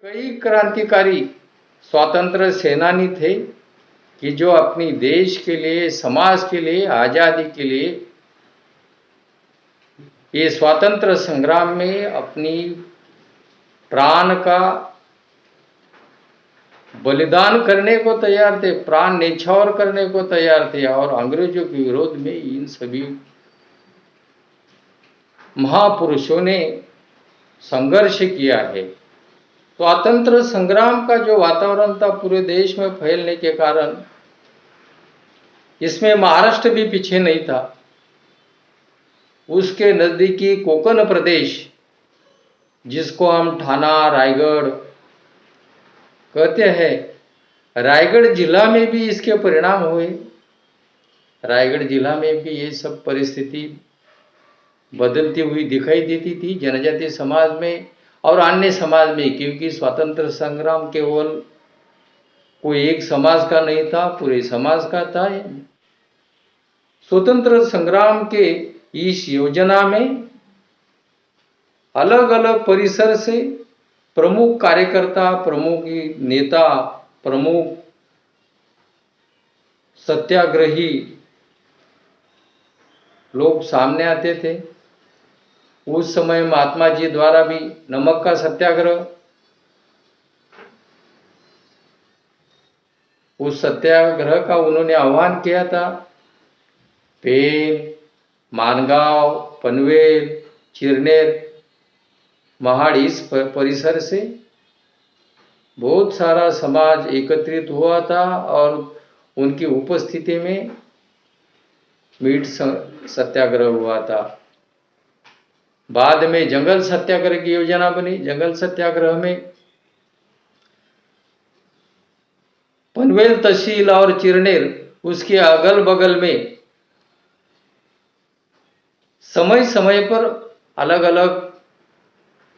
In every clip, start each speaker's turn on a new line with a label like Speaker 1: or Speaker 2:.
Speaker 1: कई क्रांतिकारी स्वतंत्र सेनानी थे कि जो अपनी देश के लिए, समाज के लिए, आज़ादी के लिए ये स्वतंत्र संग्राम में अपनी प्राण का बलिदान करने को तैयार थे, प्राण न्यौछावर करने को तैयार थे और अंग्रेजों के विरोध में इन सभी महापुरुषों ने संघर्ष किया है। स्वातंत्र संग्राम का जो वातावरण था पूरे देश में फैलने के कारण इसमें महाराष्ट्र भी पीछे नहीं था। उसके नजदीकी कोकण प्रदेश, जिसको हम ठाना रायगढ़ कहते हैं, रायगढ़ जिला में भी इसके परिणाम हुए। रायगढ़ जिला में भी ये सब परिस्थिति बदलती हुई दिखाई देती थी जनजातीय समाज में और अन्य समाज में, क्योंकि स्वतंत्र संग्राम केवल कोई एक समाज का नहीं था, पूरे समाज का था। स्वतंत्र संग्राम के इस योजना में अलग अलग परिसर से प्रमुख कार्यकर्ता, प्रमुख नेता, प्रमुख सत्याग्रही लोग सामने आते थे। उस समय महात्मा जी द्वारा भी नमक का सत्याग्रह, उस सत्याग्रह का उन्होंने आह्वान किया था। पेन, मानगांव, पनवेल, चिरनेर, महाड़ इस परिसर से बहुत सारा समाज एकत्रित हुआ था और उनकी उपस्थिति में मीट सत्याग्रह हुआ था। बाद में जंगल सत्याग्रह की योजना बनी। जंगल सत्याग्रह में पनवेल तहसील और चिरनेर उसके अगल बगल में समय समय पर अलग अलग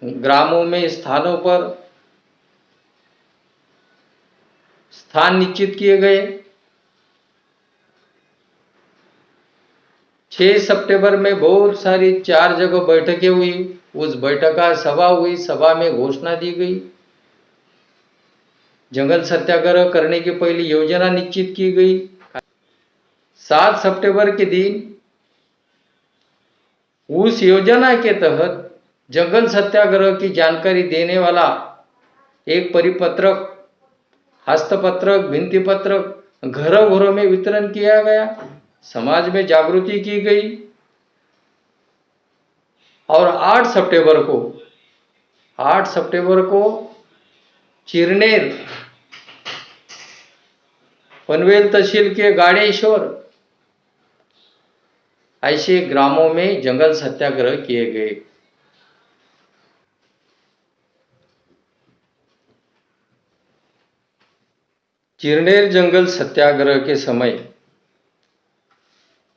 Speaker 1: ग्रामों में, स्थानों पर स्थान निश्चित किए गए। 6 सितंबर में बहुत सारी 4 जगह बैठकें हुई। उस बैठका सभा हुई, सभा में घोषणा दी गई। जंगल सत्याग्रह करने की पहली योजना निश्चित की गई। 7 सितंबर के दिन उस योजना के तहत जंगल सत्याग्रह की जानकारी देने वाला एक परिपत्रक, हस्तपत्रक, भित्ति पत्रक घरों घरों में वितरण किया गया। समाज में जागृति की गई और 8 सितंबर को चिरनेर, पनवेल तहसील के गाड़ेश्वर, ऐसे ग्रामों में जंगल सत्याग्रह किए गए। चिरनेर जंगल सत्याग्रह के समय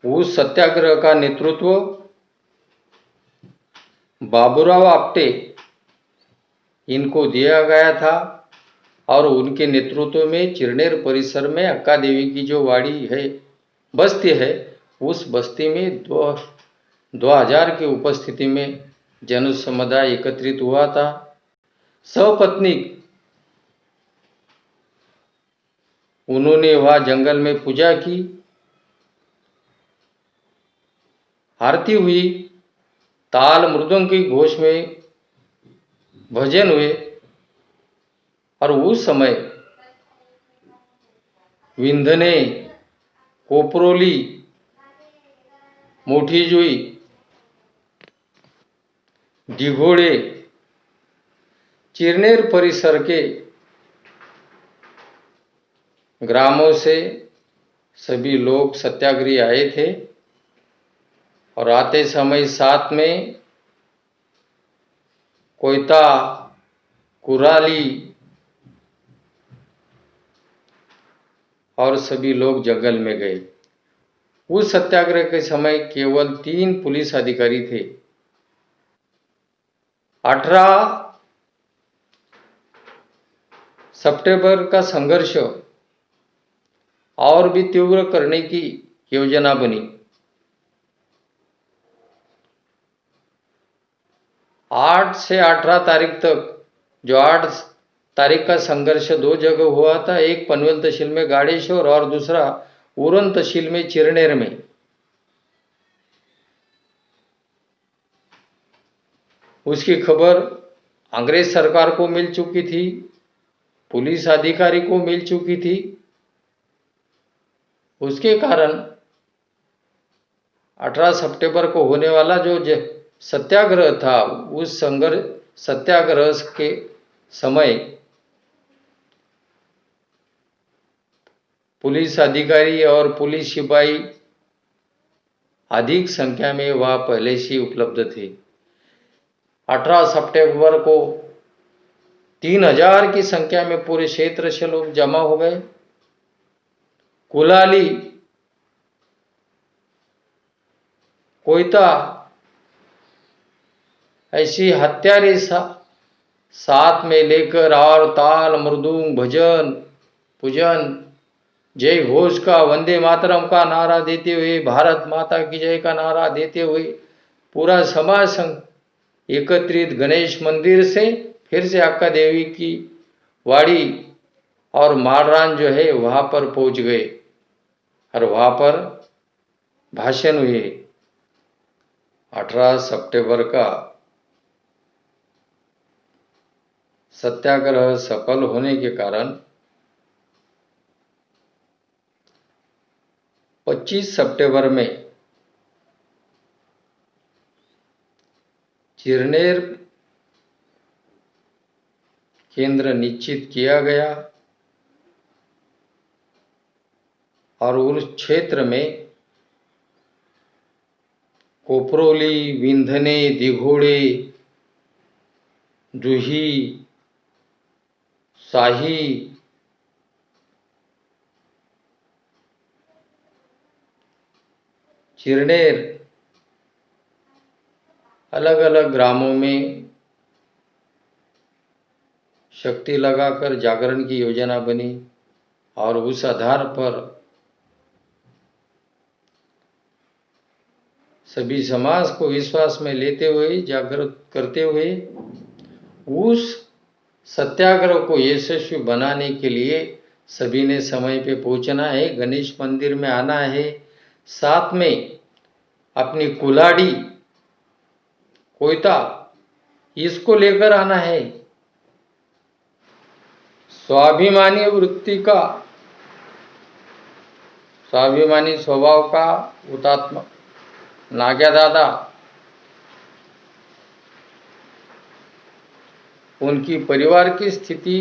Speaker 1: उस सत्याग्रह का नेतृत्व बाबूराव आपटे इनको दिया गया था और उनके नेतृत्व में चिरनेर परिसर में अक्का देवी की जो वाड़ी है, बस्ती है, उस बस्ती में 2000 की उपस्थिति में जन समुदाय एकत्रित हुआ था। सपत्नीक उन्होंने वहां जंगल में पूजा की, आरती हुई, ताल मृदंग की घोष में भजन हुए और उस समय विंधने, कोपरोली, मोठी जुई, दिघोड़े, चिरनेर परिसर के ग्रामों से सभी लोग सत्याग्रही आए थे और आते समय साथ में कोयता, कुराली और सभी लोग जंगल में गए। उस सत्याग्रह के समय केवल 3 पुलिस अधिकारी थे। 18 सितंबर का संघर्ष और भी तीव्र करने की योजना बनी। 8 से 18 तारीख तक, जो 8 तारीख का संघर्ष दो जगह हुआ था, एक पनवेल तहसील में गाड़ेश्वर और दूसरा उरण तहसील में चिरनेर में। उसकी खबर अंग्रेज सरकार को मिल चुकी थी, पुलिस अधिकारी को मिल चुकी थी। उसके कारण 18 सितंबर को होने वाला जो सत्याग्रह था, उस सत्याग्रह के समय पुलिस अधिकारी और पुलिस सिपाही अधिक संख्या में वह पहले से उपलब्ध थे। 18 सितंबर को 3000 की संख्या में पूरे क्षेत्र से लोग जमा हो गए। कुलाली, कोयता ऐसी हत्यारे साथ में लेकर और ताल, मृदुंग, भजन, पूजन, जय घोष का, वंदे मातरम का नारा देते हुए, भारत माता की जय का नारा देते हुए पूरा समाज संघ एकत्रित गणेश मंदिर से फिर से अक्का देवी की वाड़ी और मालरान जो है वहां पर पहुंच गए और वहां पर भाषण हुए। 18 सितंबर का सत्याग्रह सफल होने के कारण 25 सितंबर में चिरनेर केंद्र निश्चित किया गया और उस क्षेत्र में कोपरोली, विंधने, दिघोड़े, जुही, शाही, चिरनेर अलग अलग ग्रामों में शक्ति लगाकर जागरण की योजना बनी और उस आधार पर सभी समाज को विश्वास में लेते हुए, जागृत करते हुए उस सत्याग्रह को यशस्वी बनाने के लिए सभी ने समय पे पहुंचना है, गणेश मंदिर में आना है, साथ में अपनी कुल्हाड़ी, कोयता इसको लेकर आना है। स्वाभिमानी वृत्ति का, स्वाभिमानी स्वभाव का हुतात्मा नाग्या दादा, उनकी परिवार की स्थिति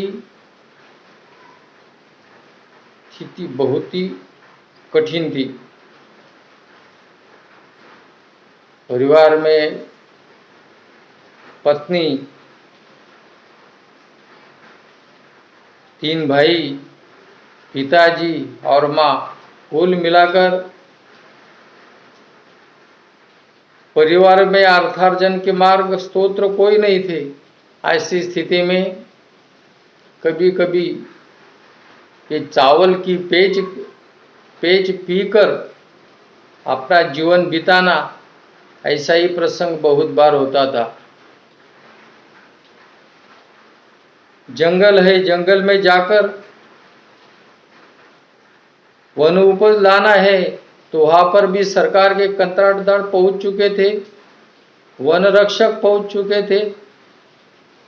Speaker 1: बहुत ही कठिन थी। परिवार में पत्नी, 3 भाई, पिताजी और माँ, कुल मिलाकर परिवार में अर्थार्जन के मार्ग स्तोत्र कोई नहीं थे। ऐसी स्थिति में कभी कभी ये चावल की पेच पीकर अपना जीवन बिताना, ऐसा ही प्रसंग बहुत बार होता था। जंगल है, जंगल में जाकर वन उपज लाना है तो वहां पर भी सरकार के कंत्राटदार पहुंच चुके थे, वन रक्षक पहुंच चुके थे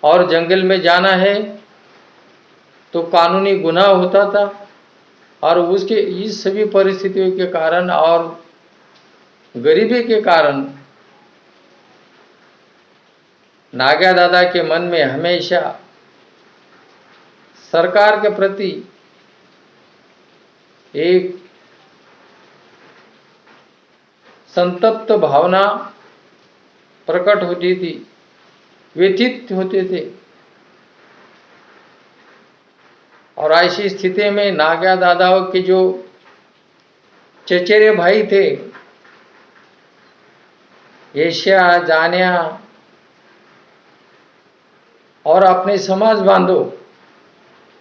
Speaker 1: और जंगल में जाना है तो कानूनी गुनाह होता था। और उसके इस सभी परिस्थितियों के कारण और गरीबी के कारण नाग्या दादा के मन में हमेशा सरकार के प्रति एक संतप्त भावना प्रकट होती थी, व्यथित होते थे। और ऐसी स्थिति में नाग्या दादा के जो चचेरे भाई थे, एशिया, जानिया और अपने समाज बांधो,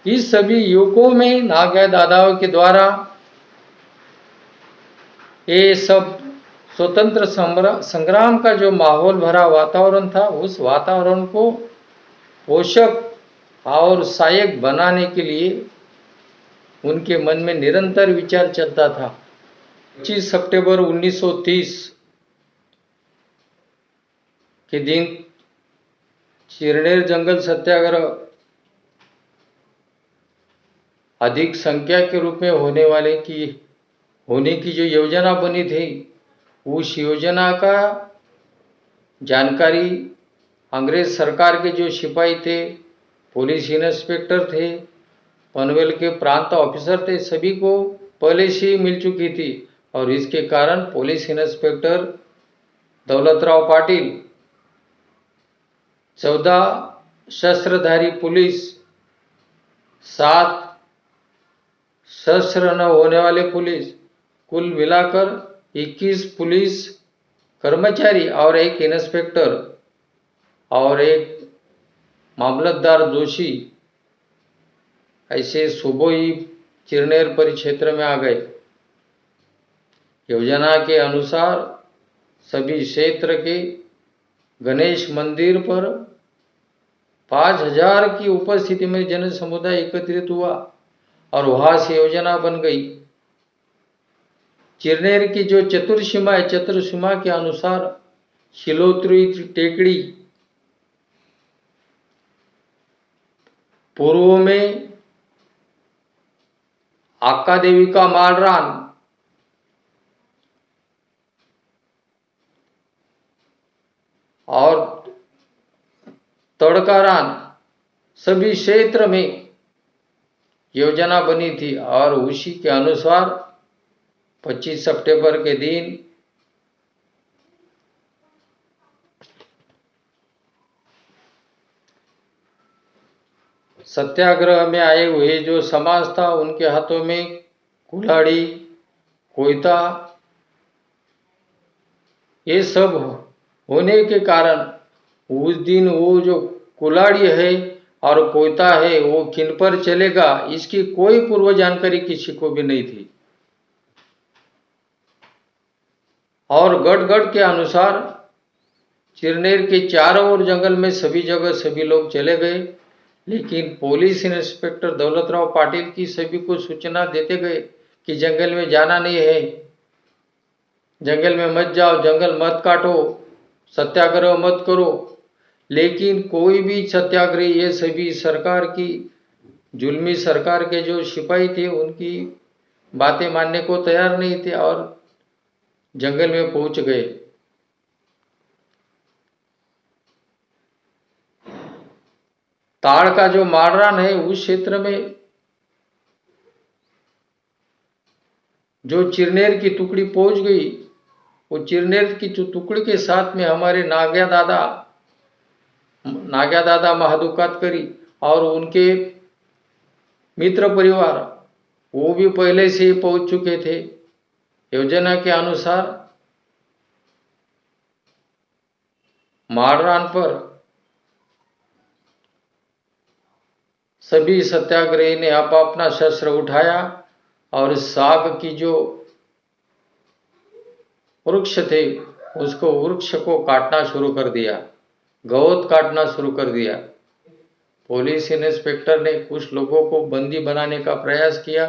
Speaker 1: इस सभी युवकों में नाग्या दादाओं के द्वारा ये सब स्वतंत्र संग्राम का जो माहौल भरा वातावरण था, उस वातावरण को पोषक और सहायक बनाने के लिए उनके मन में निरंतर विचार चलता था। 25 सितंबर 1930 के दिन चिरनेर जंगल सत्याग्रह अधिक संख्या के रूप में होने की जो योजना बनी थी, उस योजना का जानकारी अंग्रेज सरकार के जो सिपाही थे, पुलिस इंस्पेक्टर थे, पनवेल के प्रांत ऑफिसर थे, सभी को पहले से ही मिल चुकी थी। और इसके कारण पुलिस इंस्पेक्टर दौलतराव पाटिल, 14 शस्त्रधारी पुलिस, 7 शस्त्र न होने वाले पुलिस, कुल मिलाकर 21 पुलिस कर्मचारी और एक इंस्पेक्टर और एक मामलतदार जोशी ऐसे सुबह ही चिरनेर परिक्षेत्र में आ गए। योजना के अनुसार सभी क्षेत्र के गणेश मंदिर पर 5000 की उपस्थिति में जन समुदाय एकत्रित हुआ और वहां से योजना बन गई। चिरनेर की जो चतुर्सीमा है, चतुर्सीमा के अनुसार शिलोत्री टेकड़ी पूर्व में आका देवी का मालरान, और तड़कारान, सभी क्षेत्र में योजना बनी थी। और उसी के अनुसार 25 सितंबर के दिन सत्याग्रह में आए हुए जो समाज था, उनके हाथों में कुल्हाड़ी, कोयता, ये सब होने के कारण उस दिन वो जो कुल्हाड़ी है और कोयता है वो किन पर चलेगा, इसकी कोई पूर्व जानकारी किसी को भी नहीं थी। और गढ़ के अनुसार चिरनेर के चारों ओर जंगल में सभी जगह सभी लोग चले गए, लेकिन पुलिस इंस्पेक्टर दौलतराव पाटिल की सभी को सूचना देते गए कि जंगल में जाना नहीं है, जंगल में मत जाओ, जंगल मत काटो, सत्याग्रह मत करो। लेकिन कोई भी सत्याग्रही, ये सभी सरकार की जुल्मी सरकार के जो सिपाही थे, उनकी बातें मानने को तैयार नहीं थे और जंगल में पहुंच गए। ताड़ का जो मालरान है, उस क्षेत्र में जो चिरनेर की टुकड़ी पहुंच गई, वो चिरनेर की टुकड़ी के साथ में हमारे नाग्या दादा महादुकातकरी और उनके मित्र परिवार, वो भी पहले से ही पहुंच चुके थे। योजना के अनुसार मालरान पर सभी सत्याग्रही ने अपना शस्त्र उठाया और साग की जो वृक्ष थे, उसको वृक्ष को काटना शुरू कर दिया, गौत काटना शुरू कर दिया। पुलिस इंस्पेक्टर ने कुछ लोगों को बंदी बनाने का प्रयास किया।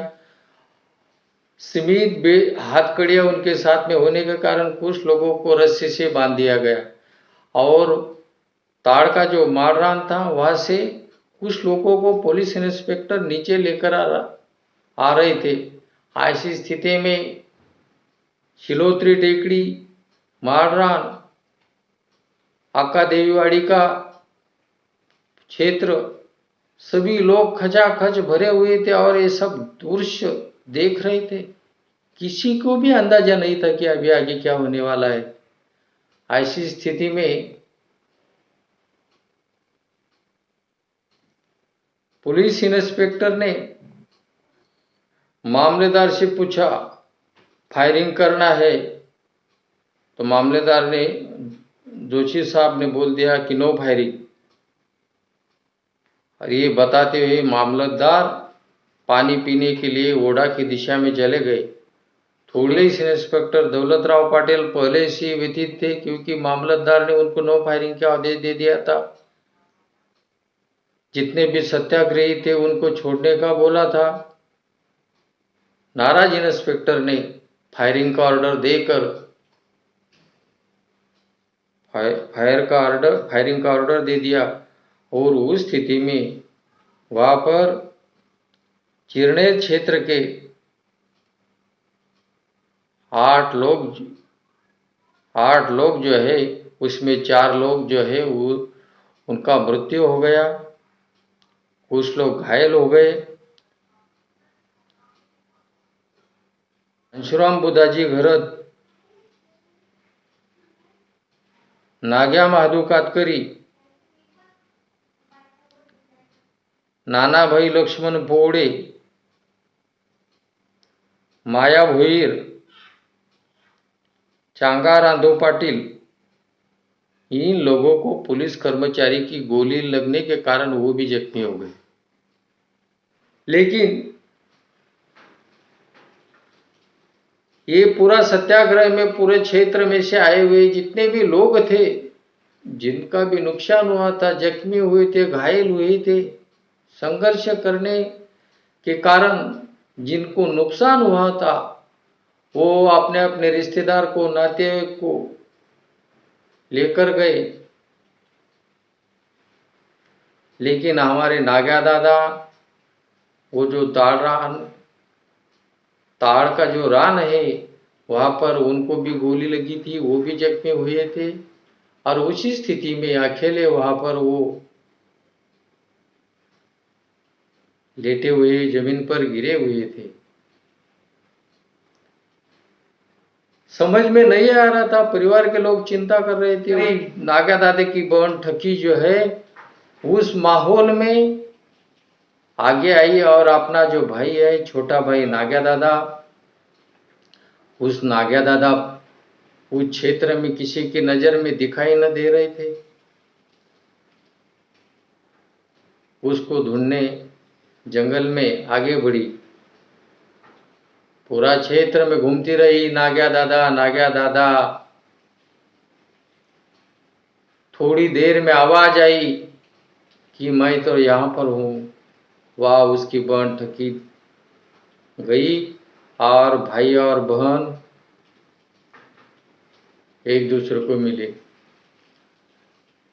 Speaker 1: सीमित हथकड़ियां उनके साथ में होने के कारण कुछ लोगों को रस्सी से बांध दिया गया और ताड़ का जो मालरान था, वहां से कुछ लोगों को पुलिस इंस्पेक्टर नीचे लेकर आ रहे थे। ऐसी स्थिति में शिलोत्री टेकड़ी, मालरान, आका देवीवाड़ी का क्षेत्र, सभी लोग खचाखच भरे हुए थे और ये सब दृश्य देख रहे थे। किसी को भी अंदाजा नहीं था कि अभी आगे क्या होने वाला है। ऐसी स्थिति में पुलिस इंस्पेक्टर ने मामलेदार से पूछा, फायरिंग करना है? तो मामलेदार ने, जोशी साहब ने बोल दिया कि नो फायरिंग। और ये बताते हुए मामलतदार पानी पीने के लिए ओढ़ा की दिशा में चले गए। पुलिस इंस्पेक्टर दौलतराव पाटिल पहले से व्यतीत थे, क्योंकि मामलतदार ने उनको नो फायरिंग का आदेश दे दिया था। जितने भी सत्याग्रही थे उनको छोड़ने का बोला था। नाराज इंस्पेक्टर ने फायरिंग का ऑर्डर देकर फायरिंग का ऑर्डर दे दिया और उस स्थिति में वहां पर चिरनेर क्षेत्र के 8 लोग जो है, उसमें 4 लोग जो है वो उनका मृत्यु हो गया, कुछ लोग घायल हो गए। अंशुराम बुधाजी घरत, नाग्या महादू कातकरी, नानाभाई लक्ष्मण पोवडे, माया भोईर, चांगा रांधो पाटिल, इन लोगों को पुलिस कर्मचारी की गोली लगने के कारण वो भी जख्मी हो गए। लेकिन ये पूरा सत्याग्रह में पूरे क्षेत्र में से आए हुए जितने भी लोग थे, जिनका भी नुकसान हुआ था, जख्मी हुए थे, घायल हुए थे, संघर्ष करने के कारण जिनको नुकसान हुआ था, वो अपने अपने रिश्तेदार को, नातेवाईक को लेकर गए। लेकिन हमारे नाग्या दादा, वो जो ताड़ का जो रान है वहां पर उनको भी गोली लगी थी, वो भी जख्मी हुए थे और उसी स्थिति में अकेले वहां पर वो लेटे हुए जमीन पर गिरे हुए थे। समझ में नहीं आ रहा था, परिवार के लोग चिंता कर रहे थे। नागा दादा की बहन ठकी जो है उस माहौल में आगे आई और अपना जो भाई है, छोटा भाई नाग्या दादा, उस नाग्या दादा उस क्षेत्र में किसी की नजर में दिखाई न दे रहे थे, उसको ढूंढने जंगल में आगे बढ़ी। पूरा क्षेत्र में घूमती रही, नाग्या दादा, नाग्या दादा। थोड़ी देर में आवाज आई कि मैं तो यहाँ पर हूँ। वह उसकी बहन ठकी गई और भाई और बहन एक दूसरे को मिले।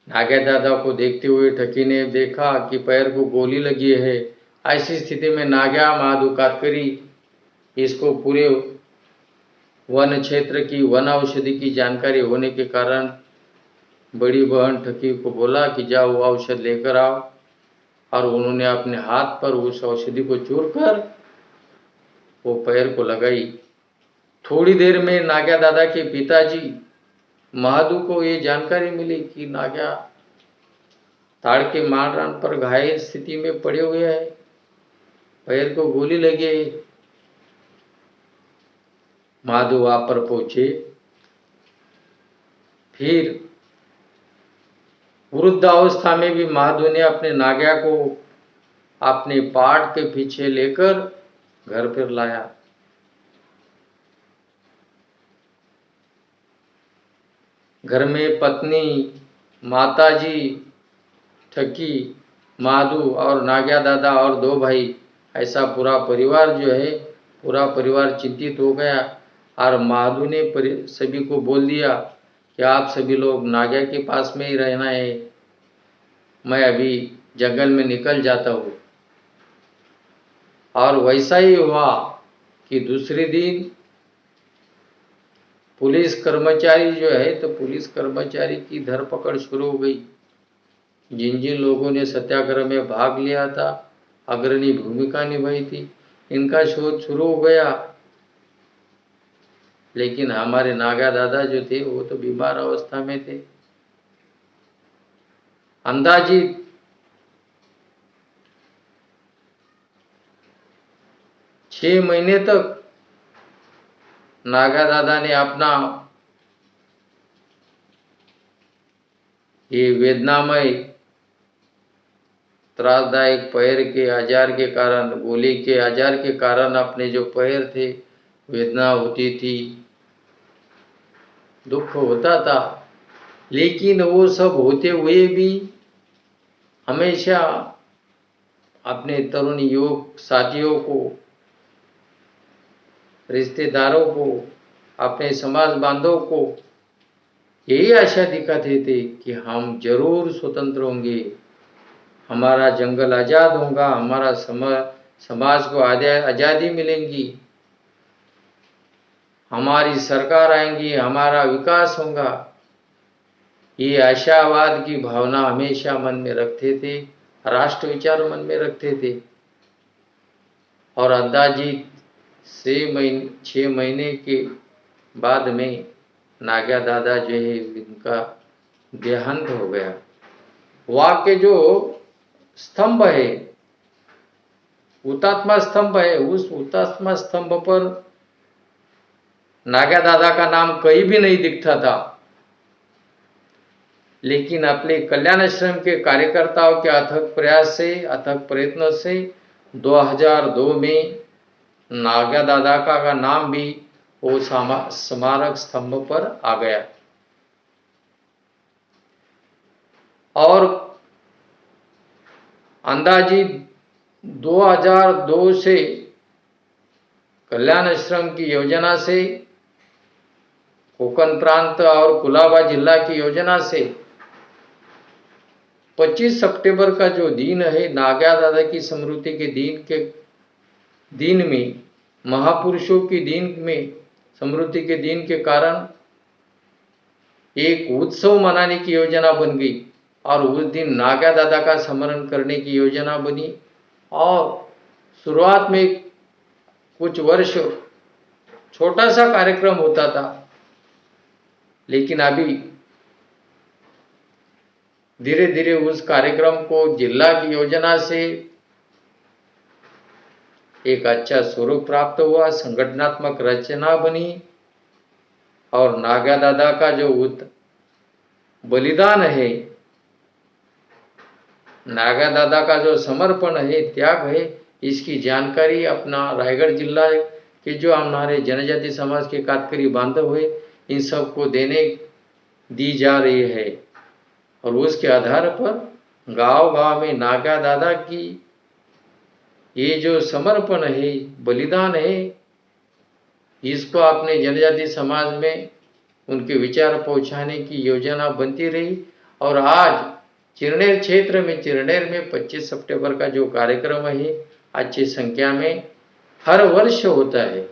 Speaker 1: नाग्या दादा को देखते हुए ठकी ने देखा कि पैर को गोली लगी है। ऐसी स्थिति में नाग्या महादू कातकरी इसको पूरे वन क्षेत्र की वन औषधि की जानकारी होने के कारण बड़ी बहन ठकी को बोला कि जाओ वो औषध लेकर आओ, और उन्होंने अपने हाथ पर उस औषधि को चूर कर वो पैर को लगाई। थोड़ी देर में नाग्या दादा के पिताजी महादू को ये जानकारी मिली कि नाग्या ताड़ के माररान पर घायल स्थिति में पड़े हुए हैं, पैर को गोली लगी है। महादू वहां पर पहुंचे। फिर वृद्धावस्था में भी महादू ने अपने नाग्या को अपने पाट के पीछे लेकर घर पर लाया। घर में पत्नी, माताजी ठकी, महादू और नाग्या दादा और 2 भाई, ऐसा पूरा परिवार जो है, पूरा परिवार चिंतित हो गया। और महादू ने सभी को बोल दिया कि आप सभी लोग नाग्या के पास में ही रहना है, मैं अभी जंगल में निकल जाता हूँ। और वैसा ही हुआ कि दूसरे दिन पुलिस कर्मचारी जो है, तो पुलिस कर्मचारी की धरपकड़ शुरू हो गई। जिन जिन लोगों ने सत्याग्रह में भाग लिया था, अग्रणी भूमिका निभाई थी, इनका शोध शुरू हो गया। लेकिन हमारे नागा दादा जो थे वो तो बीमार अवस्था में थे। अंदाजित 6 महीने तक नागा दादा ने अपना ये वेदनामय त्रासदायक पैर के आजार के कारण, गोली के आजार के कारण अपने जो पैर थे, वेदना होती थी, दुख होता था, लेकिन वो सब होते हुए भी हमेशा अपने तरुण युवक साथियों को, रिश्तेदारों को, अपने समाज बांधवों को यही आशा दिखाते थे कि हम जरूर स्वतंत्र होंगे, हमारा जंगल आज़ाद होगा, हमारा समाज को आज़ादी मिलेंगी, हमारी सरकार आएंगी, हमारा विकास होगा। ये आशावाद की भावना हमेशा मन में रखते थे, राष्ट्र विचार मन में रखते थे। और अंदाजित 6 महीने के बाद में नाग्या दादा जो है इनका देहांत हो गया। वहाँ के जो स्तंभ है, हुतात्मा स्तंभ है, उस हुतात्मा स्तंभ पर नाग्या दादा का नाम कहीं भी नहीं दिखता था, लेकिन अपने कल्याण आश्रम के कार्यकर्ताओं के अथक प्रयास से, अथक प्रयत्नों से 2002 में नाग्या दादा का नाम भी वो स्मारक स्तंभ पर आ गया। और अंदाजित 2002 से कल्याण आश्रम की योजना से, कोकण प्रांत और कुलाबा जिला की योजना से 25 सितंबर का जो दिन है, नाग्या दादा की स्मृति के दिन में, महापुरुषों के दिन में, स्मृति के दिन के कारण एक उत्सव मनाने की योजना बन गई और उस दिन नाग्या दादा का स्मरण करने की योजना बनी। और शुरुआत में कुछ वर्ष छोटा सा कार्यक्रम होता था, लेकिन अभी धीरे धीरे उस कार्यक्रम को जिला की योजना से एक अच्छा स्वरूप प्राप्त हुआ, संगठनात्मक रचना बनी और नाग्या दादा का जो बलिदान है, नाग्या दादा का जो समर्पण है, त्याग है, इसकी जानकारी अपना रायगढ़ जिला के जो हमारे जनजाति समाज के कातकरी बांधव हुए, इन सबको दी जा रही है। और उसके आधार पर गांव-गांव में नाग्या दादा की ये जो समर्पण है, बलिदान है, इसको अपने जनजाति समाज में उनके विचार पहुंचाने की योजना बनती रही। और आज चिरनेर क्षेत्र में, चिरनेर में 25 सितंबर का जो कार्यक्रम है अच्छी संख्या में हर वर्ष होता है।